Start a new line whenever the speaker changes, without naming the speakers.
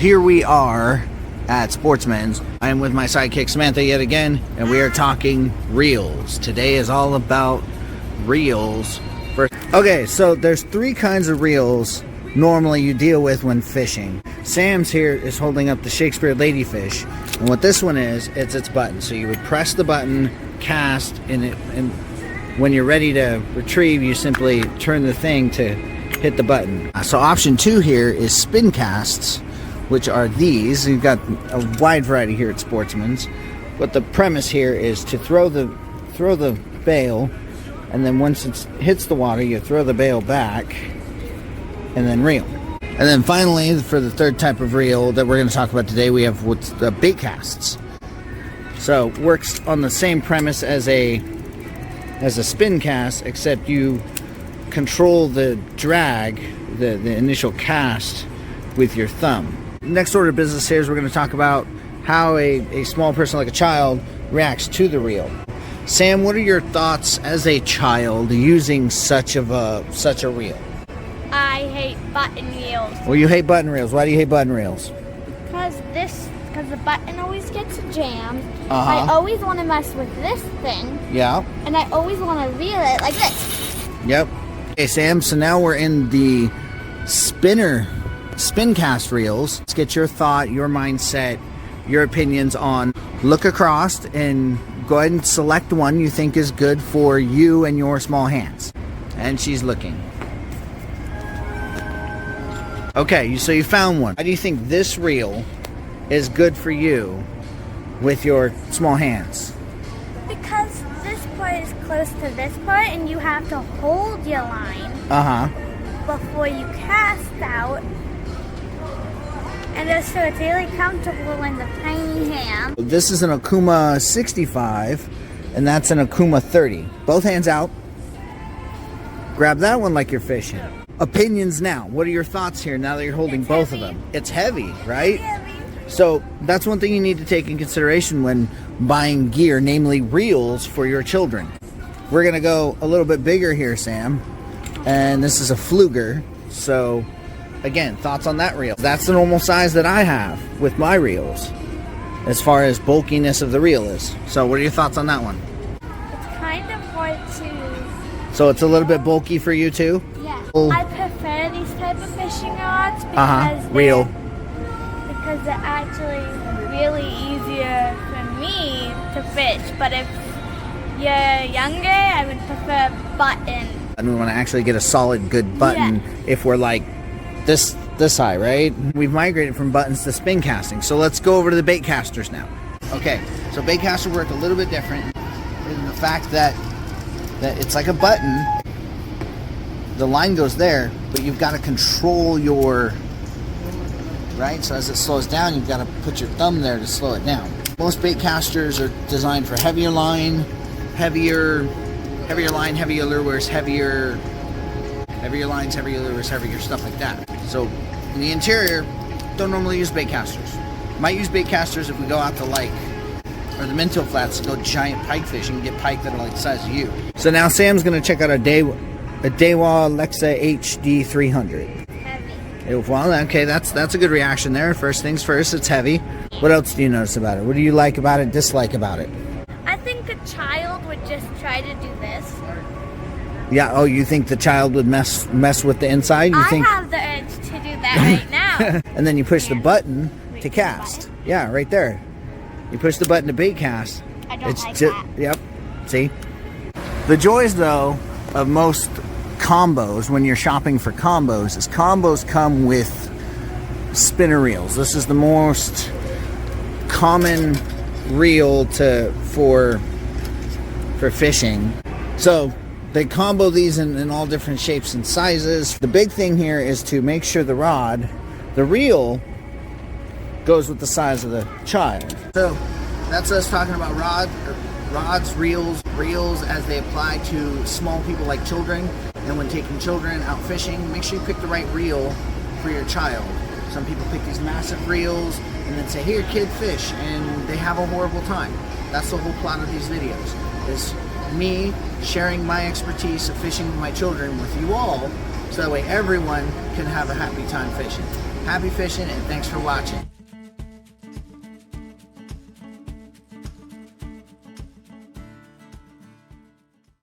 Here we are at Sportsman's. I am with my sidekick Samantha yet again, and we are talking reels. Today is all about reels. Okay, so there's 3 kinds of reels normally you deal with when fishing. Sam's here is holding up the Shakespeare ladyfish, and what this one is, it's its button. So you would press the button, cast, and when you're ready to retrieve, you simply turn the thing to hit the button. So option 2 here is spin casts, which are these. You've got a wide variety here at Sportsman's, but the premise here is to throw the bail, and then once it hits the water, you throw the bail back and then reel. And then finally, for the 3rd type of reel that we're going to talk about today, we have what's the bait casts. So works on the same premise as a spin cast, except you control the drag, the initial cast, with your thumb. Next order of business here is we're going to talk about how a small person like a child reacts to the reel. Sam, what are your thoughts as a child using such a reel?
I hate button reels.
Well, you hate button reels. Why do you hate button reels?
Because the button always gets jammed. I always want to mess with this thing. Yeah. And I always want to reel it like this.
Yep. Okay, Sam, so now we're in the spin cast reels. Let's get your thought, your mindset, your opinions on. Look across and go ahead and select one you think is good for you and your small hands. And she's looking. Okay, so you found one. How do you think this reel is good for you with your small hands?
Because this part is close to this part and you have to hold your line before you cast out. And so it's really comfortable in the tiny hand.
This is an Okuma 65 and that's an Okuma 30. Both hands out. Grab that one like you're fishing. Opinions now. What are your thoughts here now that you're holding both of them? It's heavy, right?
Heavy.
So that's one thing you need to take in consideration when buying gear, namely reels for your children. We're going to go a little bit bigger here, Sam. And this is a Fluger. So again, thoughts on that reel? That's the normal size that I have with my reels as far as bulkiness of the reel is. So what are your thoughts on that one?
It's kind of hard to...
So it's a little bit bulky for you too?
Yeah. I prefer these type of fishing rods because they're actually really easier for me to fish. But if you're younger, I would prefer button.
And we want to actually get a solid good button if we're like this high, right? We've migrated from buttons to spin casting. So let's go over to the bait casters now. Okay, so bait caster work a little bit different in the fact that it's like a button. The line goes there, but you've got to control your, right? So as it slows down, you've got to put your thumb there to slow it down. Most bait casters are designed for heavier line, heavier line, heavier lures, heavier lines, heavier lures, heavier stuff like that. So in the interior, don't normally use bait casters. Might use bait casters if we go out to lake or the Minto Flats to go giant pike fishing and get pike that are like the size of you. So now Sam's gonna check out a Daiwa Lexa HD 300.
Heavy.
Well, okay, that's a good reaction there. First things first, it's heavy. What else do you notice about it? What do you like about it, dislike about it?
I think a child would just try to do this.
Yeah, oh, you think the child would mess with the inside?
I have the urge to do that right now.
And then you push the button to cast. Yeah, right there. You push the button to bait cast.
I don't like that.
Yep. See? The joys, though, of most combos when you're shopping for combos is combos come with spinner reels. This is the most common reel for fishing. So they combo these in all different shapes and sizes. The big thing here is to make sure the reel goes with the size of the child. So that's us talking about rods, reels as they apply to small people like children. And when taking children out fishing, make sure you pick the right reel for your child. Some people pick these massive reels and then say, here kid, fish, and they have a horrible time. That's the whole plot of these videos, is me sharing my expertise of fishing with my children with you all, so that way everyone can have a happy time fishing. Happy fishing, and thanks for watching.